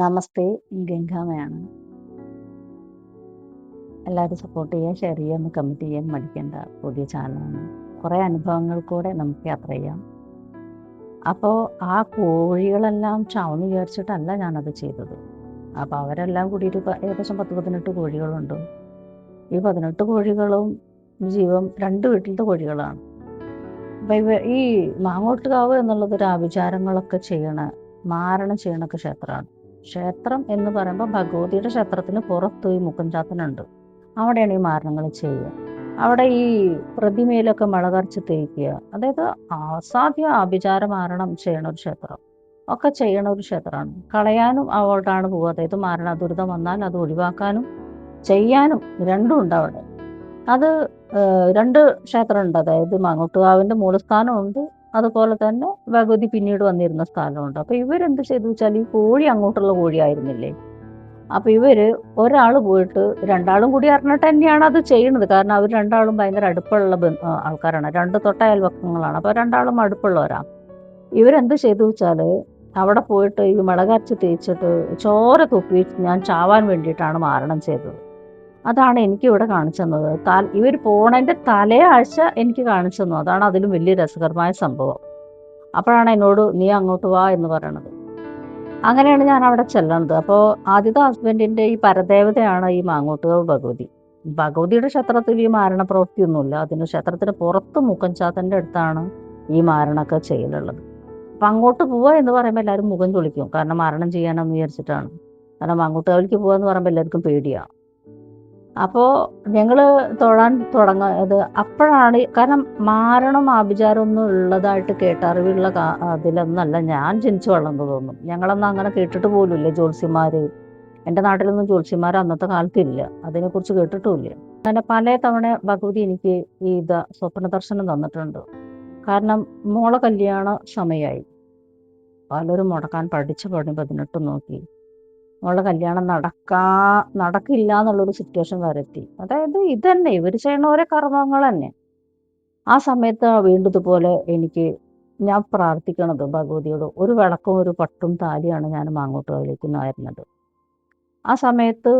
നമസ്തേ, ഗംഗാമയാണ്. എല്ലാവരും സപ്പോർട്ട് ചെയ്യുക, ഷെയർ ചെയ്യാൻ, കമൻറ്റ് ചെയ്യാൻ മടിക്കേണ്ട പുതിയ ചാനലാണ്. കുറേ അനുഭവങ്ങൾ കൂടെ നമുക്ക് യാത്ര ചെയ്യാം. അപ്പോൾ ആ കോഴികളെല്ലാം ചാവുമെന്ന് വിചാരിച്ചിട്ടല്ല ഞാനത് ചെയ്തത്. അപ്പോൾ അവരെല്ലാം കൂടിയിട്ട് ഏകദേശം 10-18 കോഴികളുണ്ട്. ഈ 18 കോഴികളും ജീവൻ 2 വീട്ടിലത്തെ കോഴികളാണ്. അപ്പോൾ ഈ മാങ്ങോട്ടുകാവ് എന്നുള്ളതൊരു ആഭിചാരങ്ങളൊക്കെ മാരണം ചെയ്യണൊക്കെ ക്ഷേത്രമാണ്. ക്ഷേത്രം എന്ന് പറയുമ്പോൾ ഭഗവതിയുടെ ക്ഷേത്രത്തിന് പുറത്ത് ഈ മുക്കുംചാത്തനുണ്ട്. അവിടെയാണ് ഈ മാരണങ്ങൾ ചെയ്യുക. അവിടെ ഈ പ്രതിമയിലൊക്കെ മുളകരച്ച് തേക്കുക. അതായത് അസാധ്യ ആഭിചാര മാരണം ചെയ്യണ ഒരു ക്ഷേത്രം. ഒക്കെ ചെയ്യണ ഒരു ക്ഷേത്രമാണ്. കളയാനും അങ്ങോട്ടാണ് പോവുക. അതായത് മാരണ ദുരിതം വന്നാൽ അത് ഒഴിവാക്കാനും ചെയ്യാനും രണ്ടും ഉണ്ട് അവിടെ. അത് 2 ക്ഷേത്രമുണ്ട്. അതായത് മാങ്ങോട്ടുകാവിൻ്റെ മൂലസ്ഥാനമുണ്ട്. അതുപോലെ തന്നെ ഭഗവതി പിന്നീട് വന്നിരുന്ന സ്ഥലമുണ്ട്. അപ്പോൾ ഇവരെന്ത് ചെയ്തു വെച്ചാൽ ഈ കോഴി അങ്ങോട്ടുള്ള കോഴിയായിരുന്നില്ലേ. അപ്പോൾ ഇവര് ഒരാൾ പോയിട്ട് 2 കൂടി അറിഞ്ഞിട്ട് തന്നെയാണ് അത് ചെയ്യുന്നത്. കാരണം അവർ 2 ഭയങ്കര അടുപ്പമുള്ള ആൾക്കാരാണ്. 2 തൊട്ട അയൽപക്കങ്ങളാണ്. അപ്പോൾ 2 അടുപ്പമുള്ളവരാണ്. ഇവരെന്ത് ചെയ്തു വെച്ചാൽ അവിടെ പോയിട്ട് ഈ മുളകരച്ച് തേച്ചിട്ട് ചോര തുപ്പി ഞാൻ ചാവാൻ വേണ്ടിയിട്ടാണ് മാരണം ചെയ്തത്. അതാണ് എനിക്കിവിടെ കാണിച്ചു തന്നത്. ഇവർ പോണതിൻ്റെ തലേ ആഴ്ച എനിക്ക് കാണിച്ചു തന്നു. അതാണ് അതിലും വലിയ രസകരമായ സംഭവം. അപ്പോഴാണ് എന്നോട് നീ അങ്ങോട്ട് വാ എന്ന് പറയണത്. അങ്ങനെയാണ് ഞാൻ അവിടെ ചെല്ലണത്. അപ്പോൾ ആദ്യത്തെ ഹസ്ബൻഡിൻ്റെ ഈ പരദേവതയാണ് ഈ മാങ്ങോട്ടുകാവ് ഭഗവതി. ഭഗവതിയുടെ ക്ഷേത്രത്തിൽ ഈ മാരണപ്രവൃത്തിയൊന്നുമില്ല. അതിന് ക്ഷേത്രത്തിന് പുറത്ത് മുക്കൻചാത്തൻ്റെ അടുത്താണ് ഈ മാരണമൊക്കെ ചെയ്യലുള്ളത്. അപ്പം അങ്ങോട്ട് പോവുക എന്ന് പറയുമ്പോൾ എല്ലാവരും മുഖം ചൊളിക്കും. കാരണം മാരണം ചെയ്യാനെന്ന് വിചാരിച്ചിട്ടാണ്. കാരണം മാങ്ങോട്ടുകാവിലേക്ക് പോകുക എന്ന് പറയുമ്പോൾ എല്ലാവർക്കും പേടിയാണ്. അപ്പോൾ ഞങ്ങൾ തൊഴാൻ തുടങ്ങുന്നത് അപ്പോഴാണ്. കാരണം മാരണം ആഭിചാരമൊന്നും ഉള്ളതായിട്ട് കേട്ടറിവുള്ള അതിലൊന്നല്ല ഞാൻ ജനിച്ചു വളർന്നതൊന്നും. ഞങ്ങളൊന്നും അങ്ങനെ കേട്ടിട്ട് പോലുമില്ല. ജ്യോത്സ്യന്മാർ, എൻ്റെ നാട്ടിലൊന്നും ജ്യോത്സ്യന്മാർ അന്നത്തെ കാലത്തില്ല. അതിനെക്കുറിച്ച് കേട്ടിട്ടുമില്ല. അങ്ങനെ പല തവണ ഭഗവതി എനിക്ക് സ്വപ്ന ദർശനം തന്നിട്ടുണ്ട്. കാരണം മോളെ കല്യാണ സമയമായി. പലരും മുടക്കാൻ പഠിച്ച പണി 18 നോക്കി. മോളുടെ കല്യാണം നടക്കില്ല എന്നുള്ളൊരു സിറ്റുവേഷൻ വരെത്തി. അതായത് ഇതന്നെ ഇവർ ചെയ്യണ ഓരോ കർമ്മങ്ങൾ തന്നെ. ആ സമയത്ത് വീണ്ടും ഇതുപോലെ ഞാൻ പ്രാർത്ഥിക്കണത് ഭഗവതിയോട്, ഒരു വിളക്കും ഒരു പട്ടും താലിയാണ് ഞാൻ മാങ്ങോട്ടുകാവിലേക്ക് നേരുന്നത്. ആ സമയത്ത്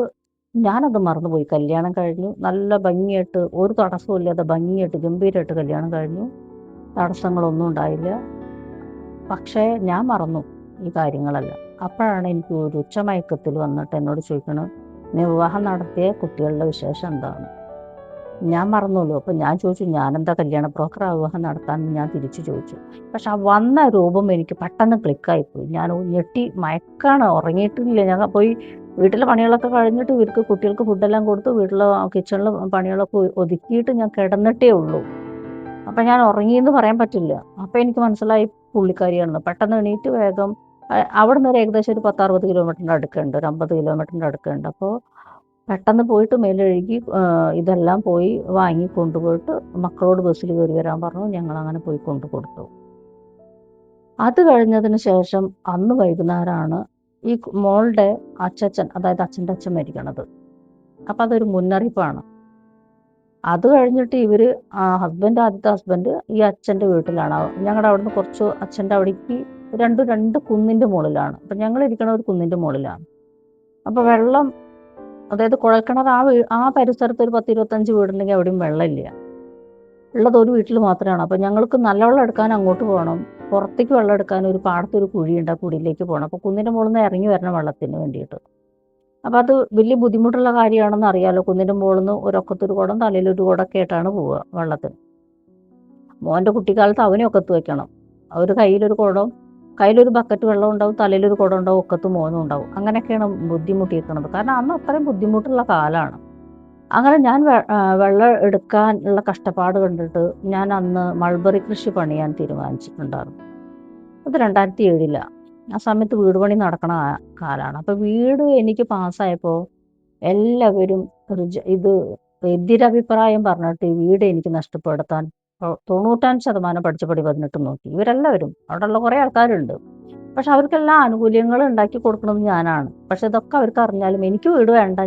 ഞാനത് മറന്നുപോയി. കല്യാണം കഴിഞ്ഞു. നല്ല ഭംഗിയായിട്ട്, ഒരു തടസ്സവും ഇല്ലാതെ ഭംഗിയായിട്ട് ഗംഭീരമായിട്ട് കല്യാണം കഴിഞ്ഞു. തടസ്സങ്ങളൊന്നും ഉണ്ടായില്ല. പക്ഷേ ഞാൻ മറന്നു ഈ കാര്യങ്ങളെല്ലാം. അപ്പോഴാണ് എനിക്ക് ഒരു ഉച്ചമയക്കത്തിൽ വന്നിട്ട് എന്നോട് ചോദിക്കണം, നീ വിവാഹം നടത്തിയ കുട്ടികളുടെ വിശേഷം എന്താണ്? ഞാൻ മറന്നുള്ളൂ. അപ്പം ഞാൻ ചോദിച്ചു, ഞാനെന്താ കല്യാണ ബ്രോക്കറാ വിവാഹം നടത്താമെന്ന് ഞാൻ തിരിച്ചു ചോദിച്ചു. പക്ഷെ ആ വന്ന രൂപം എനിക്ക് പെട്ടെന്ന് ക്ലിക്കായിപ്പോയി. ഞാൻ ഞെട്ടി മയക്കാണ്, ഉറങ്ങിയിട്ടില്ല. ഞാൻ പോയി വീട്ടിലെ പണികളൊക്കെ കഴിഞ്ഞിട്ട് ഇവർക്ക് കുട്ടികൾക്ക് ഫുഡെല്ലാം കൊടുത്ത് വീട്ടിലെ കിച്ചണിലെ പണികളൊക്കെ ഒതുക്കിയിട്ട് ഞാൻ കിടന്നിട്ടേ ഉള്ളൂ. അപ്പം ഞാൻ ഉറങ്ങിയെന്ന് പറയാൻ പറ്റില്ല. അപ്പം എനിക്ക് മനസ്സിലായി പുള്ളിക്കാരിയാണെന്ന്. പെട്ടെന്ന് എണീറ്റ് വേഗം അവിടെ നിന്ന് ഏകദേശം ഒരു 10-60 കിലോമീറ്ററിൻ്റെ അടുക്കുണ്ട്, ഒരു 50 കിലോമീറ്ററിൻ്റെ അടുക്കുണ്ട്. അപ്പോൾ പെട്ടെന്ന് പോയിട്ട് മേലൊഴുകി ഇതെല്ലാം പോയി വാങ്ങി കൊണ്ടുപോയിട്ട് മക്കളോട് ബസ്സിൽ കയറി വരാൻ പറഞ്ഞു. ഞങ്ങളങ്ങനെ പോയി കൊണ്ടു കൊടുത്തു. അത് കഴിഞ്ഞതിന് ശേഷം അന്ന് വൈകുന്നേരമാണ് ഈ മോളുടെ അച്ഛൻ, അതായത് അച്ഛൻ്റെ അച്ഛൻ മരിക്കണത്. അപ്പം അതൊരു മുന്നറിയിപ്പാണ്. അത് കഴിഞ്ഞിട്ട് ആദ്യത്തെ ഹസ്ബൻഡ് ഈ അച്ഛൻ്റെ വീട്ടിലാണ്. ഞങ്ങളുടെ അവിടുന്ന് കുറച്ച് അച്ഛൻ്റെ അവിടേക്ക് രണ്ട് കുന്നിൻ്റെ മുകളിലാണ്. അപ്പം ഞങ്ങൾ ഇരിക്കണ ഒരു കുന്നിൻ്റെ മുകളിലാണ്. അപ്പോൾ വെള്ളം, അതായത് കുഴൽക്കിണർ ആ പരിസരത്ത് ഒരു 10-25 വീടുണ്ടെങ്കിൽ അവിടെയും വെള്ളമില്ല. ഉള്ളത് ഒരു വീട്ടിൽ മാത്രമാണ്. അപ്പം ഞങ്ങൾക്ക് നല്ല വെള്ളം എടുക്കാൻ അങ്ങോട്ട് പോകണം. പുറത്തേക്ക് വെള്ളം എടുക്കാൻ ഒരു പാടത്തൊരു കുഴിയുണ്ട്, ആ കുഴിയിലേക്ക് പോകണം. അപ്പോൾ കുന്നിൻ്റെ മുകളിൽ നിന്ന് ഇറങ്ങി വരണം വെള്ളത്തിന് വേണ്ടിയിട്ട്. അപ്പോൾ അത് വലിയ ബുദ്ധിമുട്ടുള്ള കാര്യമാണെന്ന് അറിയാമല്ലോ. കുന്നിൻ്റെ മുകളിൽ നിന്ന് ഒരൊക്കത്തൊരു കുടം തലയിലൊരു കുടമൊക്കെ ആയിട്ടാണ് പോവുക വെള്ളത്തിന്. മോൻ്റെ കുട്ടിക്കാലത്ത് അവനെ ഒക്കത്ത് വെക്കണം. ഒരു കയ്യിലൊരു ബക്കറ്റ് വെള്ളം ഉണ്ടാവും, തലയിലൊരു കുടം ഉണ്ടാവും, ഒക്കത്ത് മോനും ഉണ്ടാവും. അങ്ങനെയൊക്കെയാണ് ബുദ്ധിമുട്ടിയിരിക്കുന്നത്. കാരണം അന്ന് അത്രയും ബുദ്ധിമുട്ടുള്ള കാലമാണ്. അങ്ങനെ ഞാൻ വെള്ളം എടുക്കാനുള്ള കഷ്ടപ്പാട് കണ്ടിട്ട് ഞാൻ അന്ന് മൾബറി കൃഷി പണിയാൻ തീരുമാനിച്ചിട്ടുണ്ടായിരുന്നു. അത് 2007 ആ സമയത്ത് വീട് പണി നടക്കണ കാലമാണ്. അപ്പോൾ വീട് എനിക്ക് പാസ്സായപ്പോൾ എല്ലാവരും എതിരഭിപ്രായം പറഞ്ഞിട്ട് ഈ വീട് എനിക്ക് നഷ്ടപ്പെടുത്താൻ 95% പഠിച്ചപടി 18 നോക്കി. ഇവരെല്ലാവരും അവിടെയുള്ള കുറേ ആൾക്കാരുണ്ട്. പക്ഷെ അവർക്കെല്ലാം ആനുകൂല്യങ്ങൾ ഉണ്ടാക്കി കൊടുക്കുന്നത് ഞാനാണ്. പക്ഷെ ഇതൊക്കെ അവർക്ക് അറിഞ്ഞാലും എനിക്ക് വീട് വേണ്ട.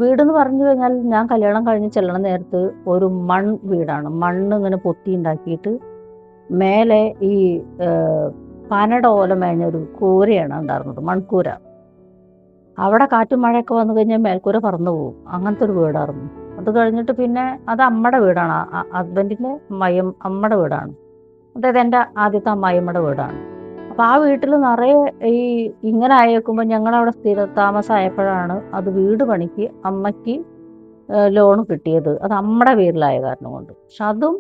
വീടെന്ന് പറഞ്ഞു കഴിഞ്ഞാൽ ഞാൻ കല്യാണം കഴിഞ്ഞ് ചെല്ലണ നേരത്ത് ഒരു വീടാണ്. മണ്ണ് ഇങ്ങനെ പൊത്തി ഉണ്ടാക്കിയിട്ട് മേലെ ഈ പനയുടെ ഓല മേഞ്ഞ ഒരു കൂരയാണ് ഉണ്ടായിരുന്നത്, മൺകൂര. അവിടെ കാറ്റും മഴയൊക്കെ വന്നു കഴിഞ്ഞാൽ മേൽക്കൂര പറന്നു പോകും. അങ്ങനത്തെ ഒരു വീടായിരുന്നു. അത് കഴിഞ്ഞിട്ട് പിന്നെ അത് അമ്മയുടെ വീടാണ്. ഹസ്ബൻഡിൻ്റെ അമ്മയുടെ വീടാണ്. അതായത് എൻ്റെ ആദ്യത്തെ അമ്മായിയമ്മയുടെ വീടാണ്. അപ്പോൾ ആ വീട്ടിൽ നിറയെ ഈ ഇങ്ങനെ ആയേക്കുമ്പോൾ ഞങ്ങളവിടെ സ്ഥിരതാമസമായപ്പോഴാണ് അത് വീട് പണിക്ക് അമ്മയ്ക്ക് ലോൺ കിട്ടിയത്. അത് അമ്മയുടെ പേരിലായ കാരണം കൊണ്ട്. പക്ഷെ അതും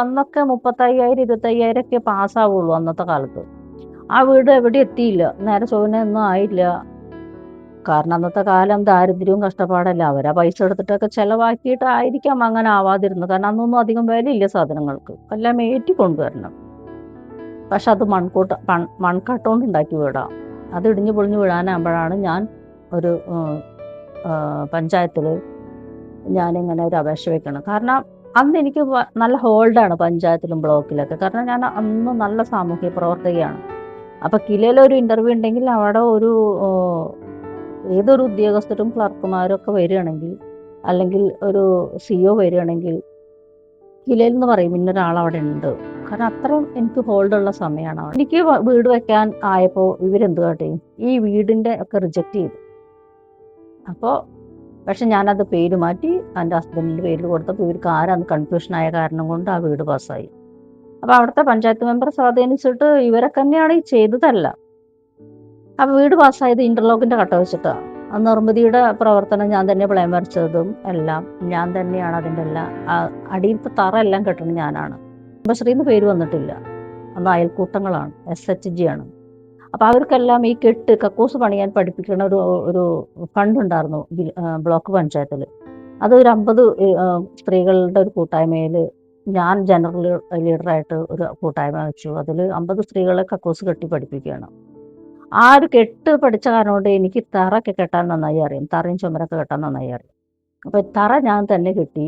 അന്നൊക്കെ 35,000 25,000 ഒക്കെ പാസ്സാവുള്ളൂ അന്നത്തെ കാലത്ത്. ആ വീട് എവിടെ എത്തിയില്ല. നേരെ ചൊവ്വനെ ഒന്നും ആയില്ല. കാരണം അന്നത്തെ കാലം ദാരിദ്ര്യവും കഷ്ടപ്പാടല്ല. അവരാ പൈസ എടുത്തിട്ടൊക്കെ ചെലവാക്കിയിട്ടായിരിക്കാം അങ്ങനെ ആവാതിരുന്നത്. കാരണം അന്നൊന്നും അധികം വിലയില്ല സാധനങ്ങൾക്ക്. എല്ലാം ഏറ്റി കൊണ്ടുവരണം. പക്ഷെ അത് മൺകട്ട കൊണ്ട് ഉണ്ടാക്കി വീടാ. അത് ഇടിഞ്ഞു പൊളിഞ്ഞു വീഴാനാകുമ്പോഴാണ് ഞാൻ ഒരു പഞ്ചായത്തിൽ ഞാനിങ്ങനെ ഒരു അപേക്ഷ വെക്കണം. കാരണം അന്ന് എനിക്ക് നല്ല ഹോൾഡാണ് പഞ്ചായത്തിലും ബ്ലോക്കിലൊക്കെ. കാരണം ഞാൻ അന്ന് നല്ല സാമൂഹ്യ പ്രവർത്തകയാണ്. അപ്പോൾ കിലയിലൊരു ഇൻ്റർവ്യൂ ഉണ്ടെങ്കിൽ അവിടെ ഏതൊരു ഉദ്യോഗസ്ഥരും ക്ലർക്കുമാരും ഒക്കെ വരികയാണെങ്കിൽ, അല്ലെങ്കിൽ ഒരു CEO വരികയാണെങ്കിൽ കിലയിൽ നിന്ന് പറയും ഇന്നൊരാൾ അവിടെ ഉണ്ട്. കാരണം അത്രയും എനിക്ക് ഹോൾഡുള്ള സമയമാണ് അവിടെ. എനിക്ക് വീട് വെക്കാൻ ആയപ്പോൾ ഇവരെന്ത് കാട്ടി, ഈ വീടിൻ്റെ ഒക്കെ റിജക്റ്റ് ചെയ്തു. അപ്പോൾ പക്ഷെ ഞാനത് പേര് മാറ്റി എൻ്റെ ഹസ്ബൻഡിൻ്റെ പേരിൽ കൊടുത്തപ്പോൾ ഇവർക്ക് ആരാന്ന് കൺഫ്യൂഷനായ കാരണം കൊണ്ട് ആ വീട് പാസ്സായി. അപ്പോൾ അവിടുത്തെ പഞ്ചായത്ത് മെമ്പർ സ്വാധീനിച്ചിട്ട് ഇവരൊക്കെ തന്നെയാണ് ഈ ചെയ്തതല്ല. അപ്പോൾ വീട് പാസ്സായത് ഇൻ്റർലോക്കിൻ്റെ കട്ട വെച്ചിട്ടാണ്. ആ നിർമ്മിതിയുടെ പ്രവർത്തനം ഞാൻ തന്നെ പ്ലാൻ വരച്ചതും എല്ലാം ഞാൻ തന്നെയാണ്. അതിൻ്റെ എല്ലാം അടിയിലത്തെ തറ എല്ലാം കെട്ടുന്നത് ഞാനാണ്. കുടുംബശ്രീന്ന് പേര് വന്നിട്ടില്ല. അന്ന് അയൽക്കൂട്ടങ്ങളാണ്, SHG ആണ്. അപ്പോൾ അവർക്കെല്ലാം ഈ കക്കൂസ് പണിയാൻ പഠിപ്പിക്കുന്ന ഒരു ഫണ്ട് ഉണ്ടായിരുന്നു ബ്ലോക്ക് പഞ്ചായത്തിൽ. അത് ഒരു 50 സ്ത്രീകളുടെ ഒരു കൂട്ടായ്മയിൽ ഞാൻ ജനറൽ ലീഡറായിട്ട് ഒരു കൂട്ടായ്മ വെച്ചു. അതിൽ 50 സ്ത്രീകളെ കക്കൂസ് കെട്ടി പഠിപ്പിക്കുകയാണ്. ആ ഒരു കെട്ട് പഠിച്ച കാരണം കൊണ്ട് എനിക്ക് തറയൊക്കെ കെട്ടാൻ നന്നായി അറിയാം. തറയും ചുമരൊക്കെ കെട്ടാൻ നന്നായി അറിയാം. അപ്പോൾ തറ ഞാൻ തന്നെ കെട്ടി.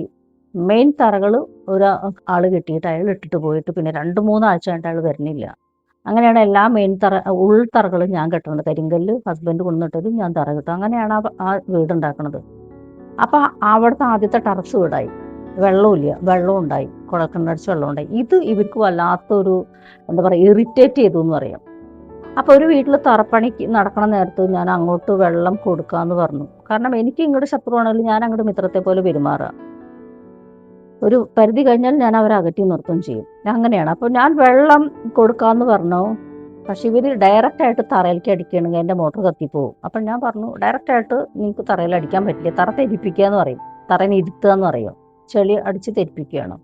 മെയിൻ തറകൾ ആൾ കെട്ടിയിട്ട് അയാൾ ഇട്ടിട്ട് പോയിട്ട് പിന്നെ 2-3 ആഴ്ച കഴിഞ്ഞിട്ട് അയാൾ വരുന്നില്ല. അങ്ങനെയാണ് എല്ലാ മെയിൻ ഉൾത്തറകളും ഞാൻ കെട്ടുന്നത്. കരിങ്കല്ല് ഹസ്ബൻഡ് കൊണ്ടുവന്നിട്ടത് ഞാൻ തറ കെട്ടും. അങ്ങനെയാണ് ആ വീടുണ്ടാക്കുന്നത്. അപ്പോൾ അവിടുത്തെ ആദ്യത്തെ ടെറസ് വീടായി. വെള്ളമില്ല, വെള്ളം ഉണ്ടായി, കുഴൽക്കിണറടിച്ച് വെള്ളം ഉണ്ടായി. ഇത് ഇവർക്ക് വല്ലാത്തൊരു എന്താ പറയുക, ഇറിറ്റേറ്റ് ചെയ്തു എന്ന് പറയാം. അപ്പോൾ ഒരു വീട്ടിൽ തറപ്പണിക്ക് നടക്കണ നേരത്ത് ഞാൻ അങ്ങോട്ട് വെള്ളം കൊടുക്കാമെന്ന് പറഞ്ഞു. കാരണം എനിക്ക് ഇങ്ങോട്ട് ശത്രുവാണെങ്കിൽ ഞാൻ അങ്ങോട്ട് മിത്രത്തെ പോലെ പെരുമാറുക. ഒരു പരിധി കഴിഞ്ഞാൽ ഞാൻ അവരെ അകറ്റി നിർത്തുകയും ചെയ്യും. അങ്ങനെയാണ്. അപ്പോൾ ഞാൻ വെള്ളം കൊടുക്കാമെന്ന് പറഞ്ഞു. പക്ഷെ ഇവർ ഡയറക്റ്റായിട്ട് തറയിലേക്ക് അടിക്കുകയാണെങ്കിൽ എൻ്റെ മോട്ടർ കത്തിപ്പോവും. അപ്പം ഞാൻ പറഞ്ഞു, ഡയറക്റ്റായിട്ട് നിങ്ങൾക്ക് തറയിൽ അടിക്കാൻ പറ്റില്ല, തറ തെരിപ്പിക്കുക എന്ന് പറയും, തറയിൽ ഇരുത്തുക എന്ന് പറയും, ചെളി അടിച്ച് തെരിപ്പിക്കുകയാണ്.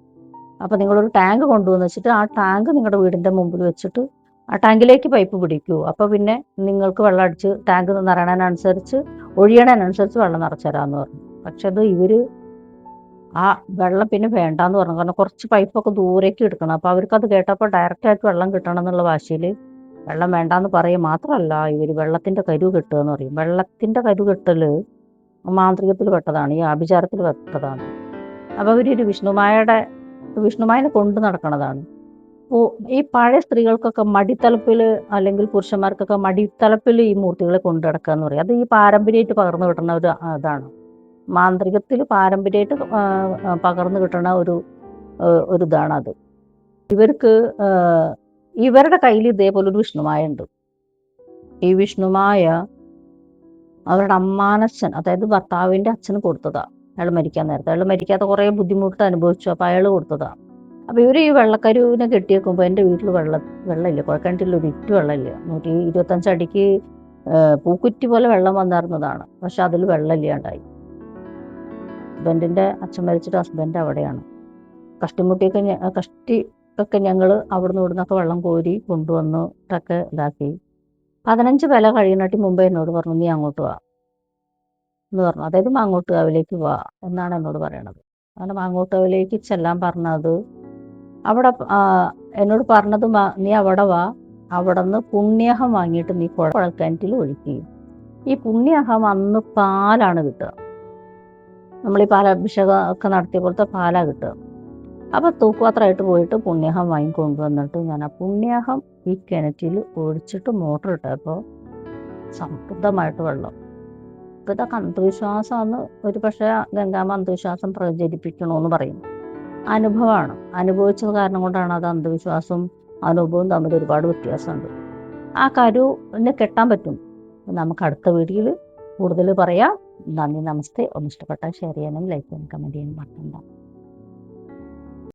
അപ്പോൾ നിങ്ങളൊരു ടാങ്ക് കൊണ്ടുവന്ന് വെച്ചിട്ട് ആ ടാങ്ക് നിങ്ങളുടെ വീടിൻ്റെ മുമ്പിൽ വെച്ചിട്ട് ആ ടാങ്കിലേക്ക് പൈപ്പ് പിടിക്കൂ. അപ്പോൾ പിന്നെ നിങ്ങൾക്ക് വെള്ളം അടിച്ച് ടാങ്ക് നിറയണതിനനുസരിച്ച് ഒഴിയണതിനനുസരിച്ച് വെള്ളം നിറച്ചു തരാമെന്ന് പറഞ്ഞു. പക്ഷെ അത് ഇവർ ആ വെള്ളം പിന്നെ വേണ്ടാന്ന് പറഞ്ഞു. കാരണം കുറച്ച് പൈപ്പൊക്കെ ദൂരേക്ക് എടുക്കണം. അപ്പോൾ അവർക്കത് കേട്ടപ്പോൾ ഡയറക്റ്റായിട്ട് വെള്ളം കിട്ടണം എന്നുള്ള വാശിയിൽ വെള്ളം വേണ്ടാന്ന് പറയുക മാത്രമല്ല, ഇവർ വെള്ളത്തിൻ്റെ കരു കെട്ടുക എന്ന് പറയും. വെള്ളത്തിൻ്റെ കരു കെട്ടൽ മാന്ത്രികത്തിൽ പെട്ടതാണ്, ഈ ആഭിചാരത്തിൽ പെട്ടതാണ്. അപ്പോൾ അവരൊരു വിഷ്ണുമായനെ കൊണ്ട് നടക്കണതാണ്. ഈ പഴയ സ്ത്രീകൾക്കൊക്കെ മടിത്തലപ്പിൽ, അല്ലെങ്കിൽ പുരുഷന്മാർക്കൊക്കെ മടിത്തലപ്പിൽ ഈ മൂർത്തികളെ കൊണ്ടു നടക്കുക എന്ന് പറയും. അത് ഈ പാരമ്പര്യമായിട്ട് പകർന്നു കിട്ടുന്ന ഒരു ഇതാണ്. മാന്ത്രികത്തിൽ പാരമ്പര്യമായിട്ട് പകർന്നു കിട്ടുന്ന ഒരു ഇതാണത്. ഇവർക്ക് ഇവരുടെ കയ്യിൽ ഇതേപോലെ ഒരു വിഷ്ണുമായ ഉണ്ട്. ഈ വിഷ്ണുമായ അവരുടെ അമ്മാനച്ഛൻ, അതായത് ഭർത്താവിൻ്റെ അച്ഛന് കൊടുത്തതാ. അയാൾ മരിക്കാൻ നേരത്തെ, അയാൾ മരിക്കാത്ത കുറേ ബുദ്ധിമുട്ട് അനുഭവിച്ചു. അപ്പോൾ അയാൾ കൊടുത്തതാ. അപ്പോൾ ഇവർ ഈ വെള്ളക്കരുവിനെ കെട്ടിയേക്കുമ്പോൾ എൻ്റെ വീട്ടിൽ വെള്ളമില്ല, കുഴക്കണ്ടില്ല, ഒരു ഇറ്റ് വെള്ളമില്ല. 125 അടിക്ക് പൂക്കുറ്റി പോലെ വെള്ളം വന്നിരുന്നതാണ്. പക്ഷെ അതിൽ വെള്ളമില്ലാണ്ടായി. ഹസ്ബൻഡിൻ്റെ അച്ഛൻ മരിച്ചിട്ട് ഹസ്ബൻഡ് അവിടെയാണ്. കഷ്ടിയൊക്കെ ഞങ്ങൾ അവിടുന്ന് ഇവിടുന്നൊക്കെ വെള്ളം കോരി കൊണ്ടുവന്നിട്ടൊക്കെ ഇതാക്കി. 15 വില കഴിയുന്നിട്ട് മുമ്പേ എന്നോട് പറഞ്ഞു, നീ അങ്ങോട്ട് വാ എന്ന് പറഞ്ഞു. അതായത് മാങ്ങോട്ടുകാവിലേക്ക് വാ എന്നാണ് എന്നോട് പറയണത്. അങ്ങനെ മാങ്ങോട്ടുകാവിലേക്ക് ചെല്ലാൻ പറഞ്ഞത്, അവിടെ എന്നോട് പറഞ്ഞത്, നീ അവിടെ വാ, അവിടെ നിന്ന് പുണ്യാഹം വാങ്ങിയിട്ട് നീ കുഴൽക്കിണറ്റിൽ ഒഴിക്കുക. ഈ പുണ്യാഹം അന്ന് പാലാണ് കിട്ടുക. നമ്മൾ ഈ പാലാഭിഷേകം ഒക്കെ നടത്തിയ പോലത്തെ പാലാണ് കിട്ടുക. അപ്പോൾ തൂക്കുപാത്രമായിട്ട് പോയിട്ട് പുണ്യാഹം വാങ്ങിക്കൊണ്ടുവന്നിട്ട് ഞാൻ ആ പുണ്യാഹം ഈ കിണറ്റിൽ ഒഴിച്ചിട്ട് മോട്ടർ ഇട്ടപ്പോൾ സമൃദ്ധമായിട്ട് വെള്ളം. അപ്പോൾ ഇതൊക്കെ അന്ധവിശ്വാസമാണ്. ഒരു പക്ഷേ ഗംഗാമ്മ അന്ധവിശ്വാസം പ്രചരിപ്പിക്കണമെന്ന് പറയും. അനുഭവമാണ്. അനുഭവിച്ചത് കാരണം കൊണ്ടാണ് അത്. അന്ധവിശ്വാസവും അനുഭവവും തമ്മിൽ ഒരുപാട് വ്യത്യാസമുണ്ട്. ആ കരുവിനെ കെട്ടാൻ പറ്റും. നമുക്ക് അടുത്ത വീഡിയോയിൽ കൂടുതൽ പറയാം. നന്ദി, നമസ്തേ. ഒന്ന് ഇഷ്ടപ്പെട്ടാൽ ഷെയർ ചെയ്യാനും ലൈക്ക് ചെയ്യാനും കമൻറ്റ് ചെയ്യാനും മറക്കണ്ട.